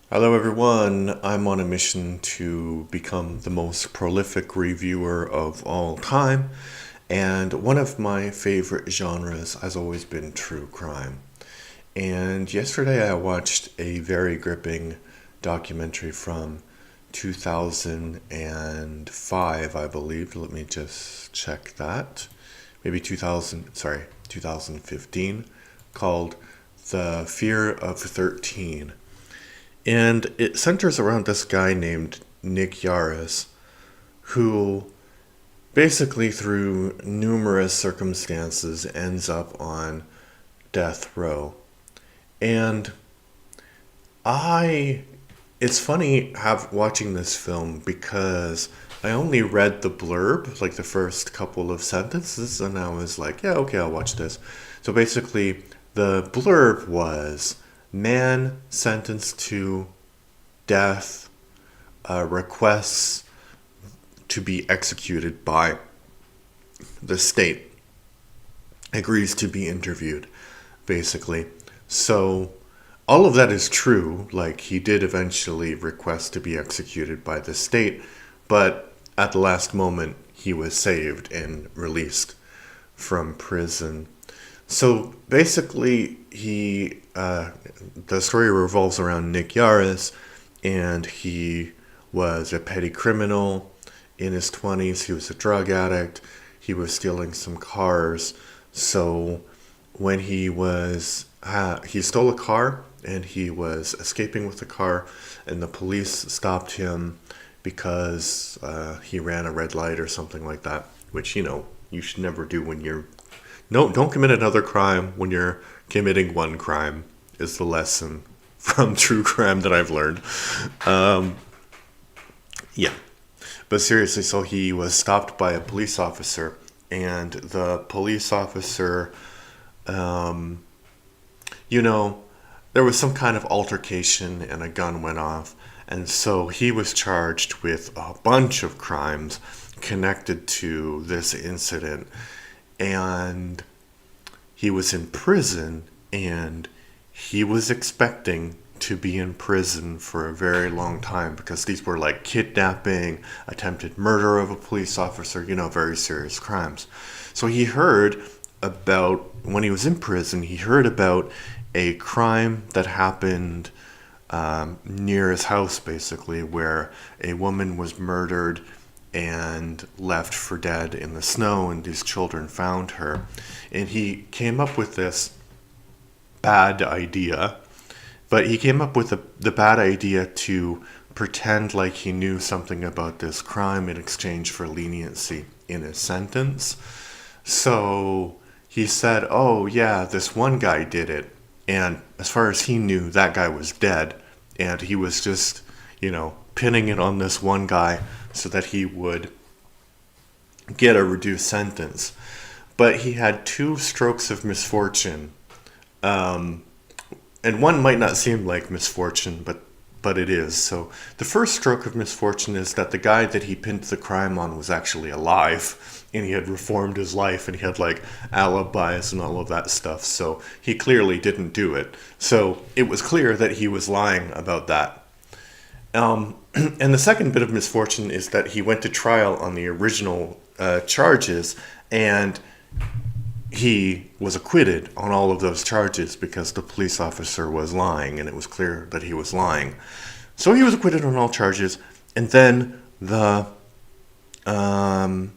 Hello, everyone. I'm on a mission to become the most prolific reviewer of all time, and one of my favorite genres has always been true crime. And yesterday I watched a very gripping documentary from 2005, I believe. Let me just check that. Maybe 2015, called The Fear of 13. And it centers around this guy named Nick Yarris, who basically, through numerous circumstances, ends up on death row. And I, it's funny watching this film because I only read the blurb, like the first couple of sentences, and I was like, yeah, okay, I'll watch this. So basically, the blurb was man sentenced to death, requests to be executed by the state, agrees to be interviewed, basically. So all of that is true. Like, he did eventually request to be executed by the state, but at the last moment, he was saved and released from prison. So basically, the story revolves around Nick Yarris, and he was a petty criminal in his 20s. He was a drug addict. He was stealing some cars. So when he stole a car and he was escaping with the car, and the police stopped him because he ran a red light or something like that, which, you should never do when you're. No, don't commit another crime when you're committing one crime, is the lesson from true crime that I've learned. Um, yeah. But seriously, so he was stopped by a police officer, and the police officer, um, you know, there was some kind of altercation and a gun went off. And so he was charged with a bunch of crimes connected to this incident. And he was in prison, and he was expecting to be in prison for a very long time because these were like kidnapping, attempted murder of a police officer, very serious crimes. So when he was in prison, he heard about a crime that happened near his house, basically, where a woman was murdered and left for dead in the snow, and these children found her. And he came up with this bad idea, but he came up with the bad idea to pretend like he knew something about this crime in exchange for leniency in his sentence. So he said, oh, yeah, this one guy did it. And as far as he knew, that guy was dead. And he was just, pinning it on this one guy so that he would get a reduced sentence. But he had two strokes of misfortune. Um, and one might not seem like misfortune, but it is. So the first stroke of misfortune is that the guy that he pinned the crime on was actually alive, and he had reformed his life, and he had like alibis and all of that stuff. So he clearly didn't do it. So it was clear that he was lying about that. And the second bit of misfortune is that he went to trial on the original charges, and he was acquitted on all of those charges because the police officer was lying, and it was clear that he was lying. So he was acquitted on all charges, and then um,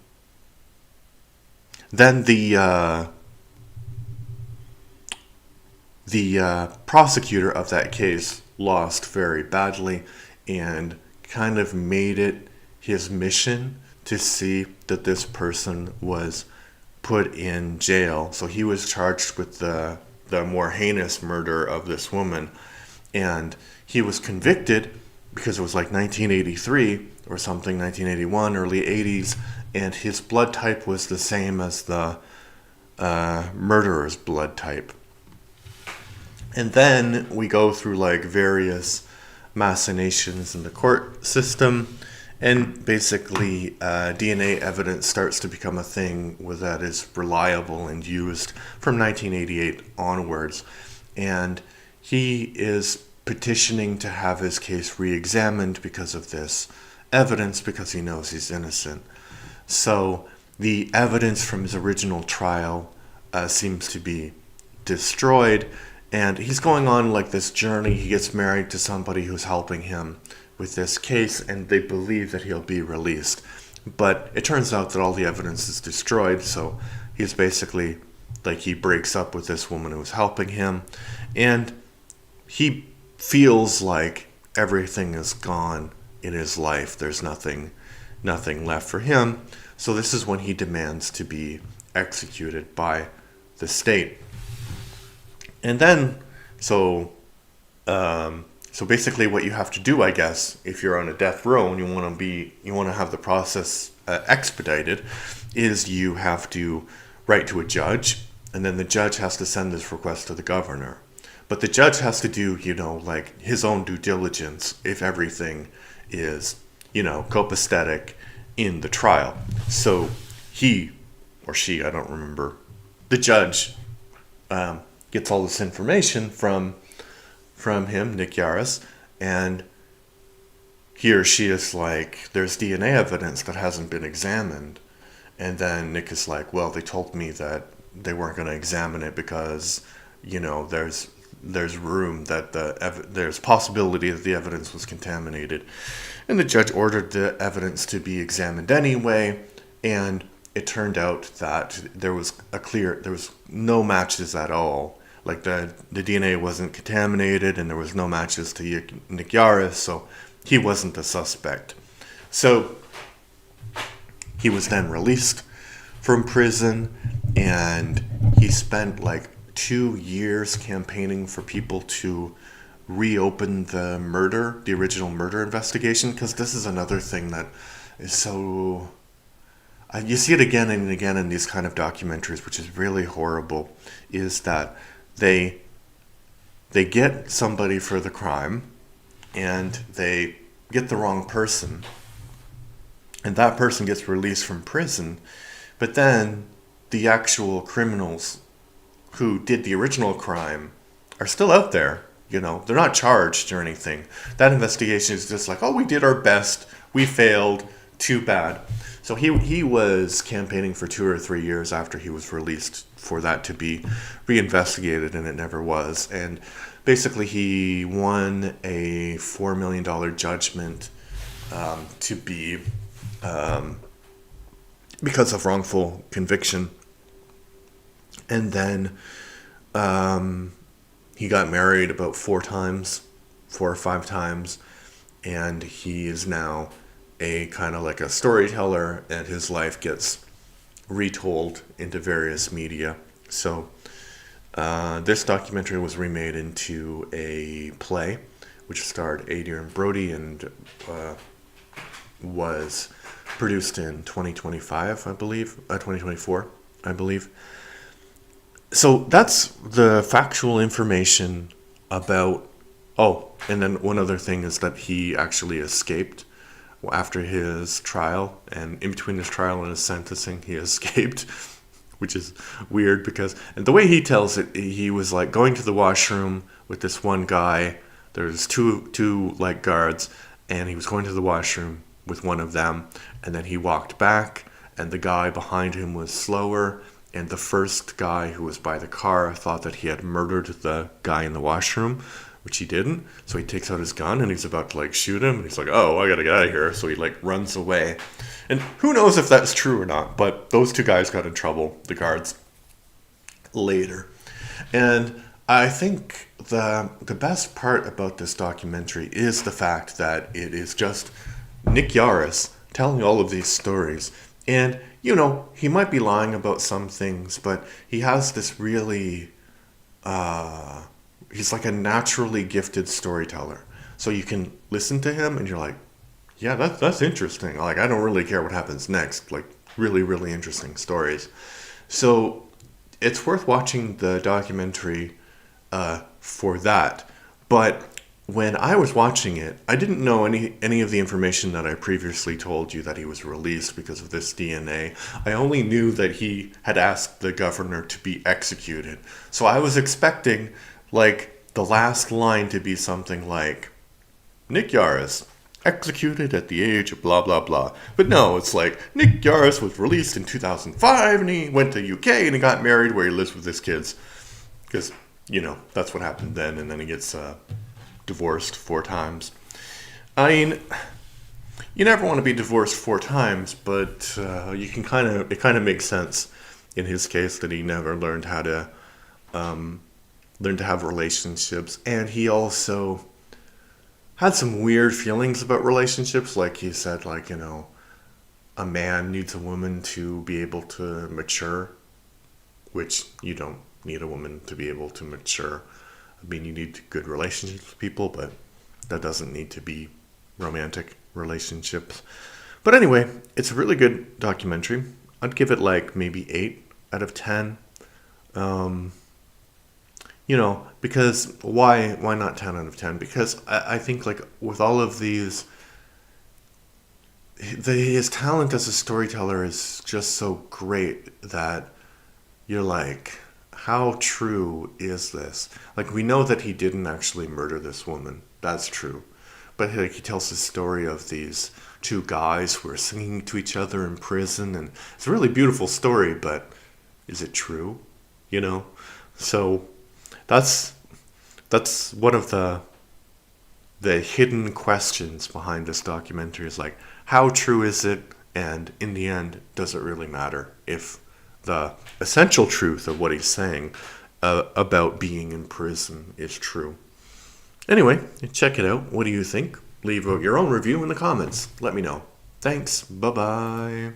the prosecutor of that case lost very badly, and kind of made it his mission to see that this person was put in jail. So he was charged with the more heinous murder of this woman, and he was convicted because it was like 1983 or something, 1981, early 80s, and his blood type was the same as the murderer's blood type. And then we go through like various machinations in the court system, and basically DNA evidence starts to become a thing that is reliable and used from 1988 onwards. And he is petitioning to have his case re-examined because of this evidence, because he knows he's innocent. So the evidence from his original trial seems to be destroyed, and he's going on like this journey. He gets married to somebody who's helping him with this case, and they believe that he'll be released. But it turns out that all the evidence is destroyed, so he's basically, like, he breaks up with this woman who's helping him, and he feels like everything is gone in his life. There's nothing left for him. So this is when he demands to be executed by the state. And then, so basically what you have to do, I guess, if you're on a death row and you want to have the process expedited, is you have to write to a judge, and then the judge has to send this request to the governor. But the judge has to do, like his own due diligence if everything is, copacetic in the trial. So he or she, I don't remember, the judge gets all this information from him, Nick Yarris, and he or she is like, there's DNA evidence that hasn't been examined. And then Nick is like, well, they told me that they weren't going to examine it because, there's room that there's possibility that the evidence was contaminated. And the judge ordered the evidence to be examined anyway, and it turned out that there was no matches at all. Like the DNA wasn't contaminated, and there was no matches to Nick Yarris, so he wasn't the suspect. So he was then released from prison, and he spent like 2 years campaigning for people to reopen the original murder investigation, because this is another thing that is so... you see it again and again in these kind of documentaries, which is really horrible, is that they get somebody for the crime, and they get the wrong person, and that person gets released from prison, but then the actual criminals who did the original crime are still out there. They're not charged or anything. That investigation is just like, oh, we did our best, we failed, too bad. So he was campaigning for 2 or 3 years after he was released for that to be reinvestigated, and it never was. And basically he won a $4 million judgment to be because of wrongful conviction. And then he got married about 4 or 5 times, and he is now a kind of like a storyteller, and his life gets retold into various media. So this documentary was remade into a play, which starred Adrian Brody, and was produced in 2025, I believe, 2024, I believe. So that's the factual information about... Oh, and then one other thing is that he actually escaped after his trial, and in between his trial and his sentencing, he escaped, which is weird because... And the way he tells it, he was like going to the washroom with this one guy. There's two like guards, and he was going to the washroom with one of them, and then he walked back, and the guy behind him was slower, and the first guy who was by the car thought that he had murdered the guy in the washroom, which he didn't. So he takes out his gun and he's about to like shoot him, and he's like, oh, I gotta get out of here. So he like runs away. And who knows if that's true or not, but those 2 guys got in trouble, the guards, later. And I think the best part about this documentary is the fact that it is just Nick Yarris telling all of these stories. And he might be lying about some things, but he has this really, he's like a naturally gifted storyteller. So you can listen to him and you're like, yeah, that's interesting. Like, I don't really care what happens next. Like, really, really interesting stories. So it's worth watching the documentary for that. But when I was watching it, I didn't know any of the information that I previously told you, that he was released because of this DNA. I only knew that he had asked the governor to be executed. So I was expecting, like, the last line to be something like, Nick Yarris, executed at the age of blah blah blah. But no, it's like Nick Yarris was released in 2005 and he went to UK and he got married where he lives with his kids. Because, that's what happened then, and then he gets divorced 4 times. I mean, you never want to be divorced 4 times, but it kind of makes sense in his case that he never learned how to learn to have relationships, and he also had some weird feelings about relationships. Like he said, a man needs a woman to be able to mature, which you don't need a woman to be able to mature. I mean, you need good relationships with people, but that doesn't need to be romantic relationships. But anyway, it's a really good documentary. I'd give it maybe 8 out of 10. Because why not 10 out of 10? Because I think with all of these, his talent as a storyteller is just so great that you're like, how true is this? We know that he didn't actually murder this woman. That's true. But he tells the story of these 2 guys who are singing to each other in prison, and it's a really beautiful story, but is it true? So that's one of the hidden questions behind this documentary is how true is it? And in the end, does it really matter if the essential truth of what he's saying about being in prison is true? Anyway, check it out. What do you think? Leave your own review in the comments. Let me know. Thanks. Bye-bye.